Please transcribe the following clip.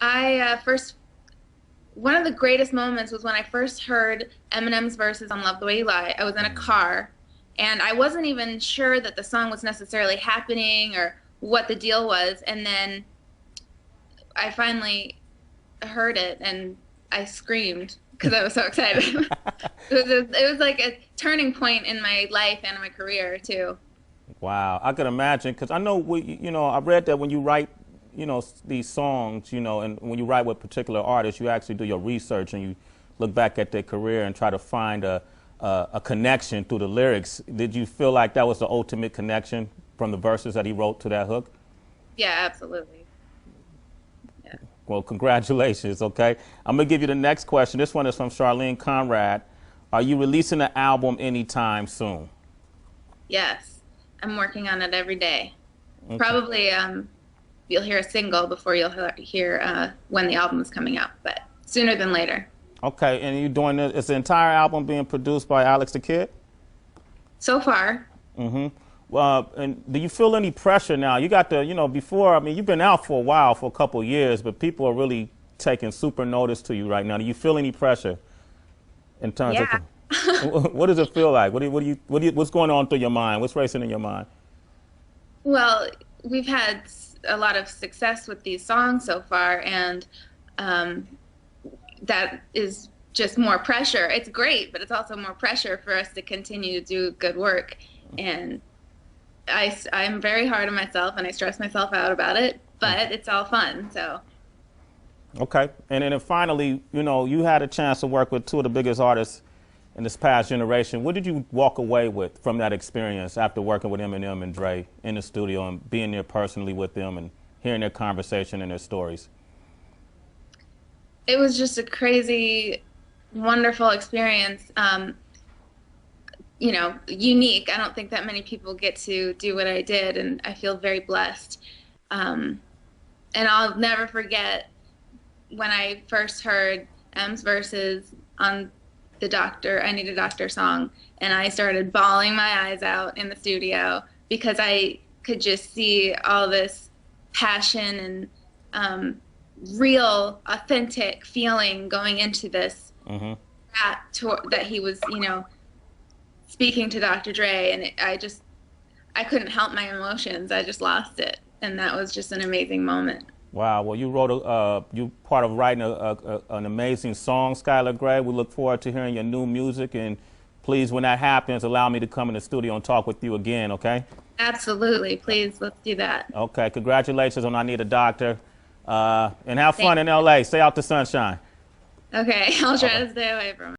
I one of the greatest moments was when I first heard Eminem's verses on Love the Way You Lie. I was in a car and I wasn't even sure that the song was necessarily happening or what the deal was. And then I finally heard it and I screamed because I was so excited. It was like a turning point in my life and my career too. Wow, I could imagine because I know I read that when you write, these songs, and when you write with particular artists, you actually do your research and you look back at their career and try to find a connection through the lyrics. Did you feel like that was the ultimate connection from the verses that he wrote to that hook? Yeah, absolutely. Yeah. Well, congratulations. Okay, I'm gonna give you the next question. This one is from Charlene Conrad. Are you releasing an album anytime soon? Yes. I'm working on it every day. Okay. Probably you'll hear a single before you'll hear when the album is coming out, but sooner than later. Okay, and you doing this? Is the entire album being produced by Alex the Kid? So far, Well, and do you feel any pressure now? You got before, I mean, you've been out for a while, for a couple of years, but people are really taking super notice to you right now. Do you feel any pressure in terms yeah. of, what does it feel like? What's going on through your mind? What's racing in your mind? Well, we've had a lot of success with these songs so far, and that is just more pressure. It's great, but it's also more pressure for us to continue to do good work. And I'm very hard on myself, and I stress myself out about it, but it's all fun. So, Okay, and then finally, you had a chance to work with two of the biggest artists in this past generation. What did you walk away with from that experience after working with Eminem and Dre in the studio and being there personally with them and hearing their conversation and their stories? it was just a crazy, wonderful experience. Unique. I don't think that many people get to do what I did, and I feel very blessed. And I'll never forget when I first heard M's verses on the Doctor, I Need a Doctor song, and I started bawling my eyes out in the studio because I could just see all this passion and real, authentic feeling going into this rap tour that he was, speaking to Dr. Dre, and I couldn't help my emotions. I just lost it, and that was just an amazing moment. Wow. Well, you part of writing an amazing song, Skylar Gray. We look forward to hearing your new music, and please, when that happens, allow me to come in the studio and talk with you again. Okay? Absolutely. Please, let's do that. Okay. Congratulations on I Need a Doctor, and have fun Thanks. in LA. Stay out the sunshine. Okay, I'll try to stay away from it.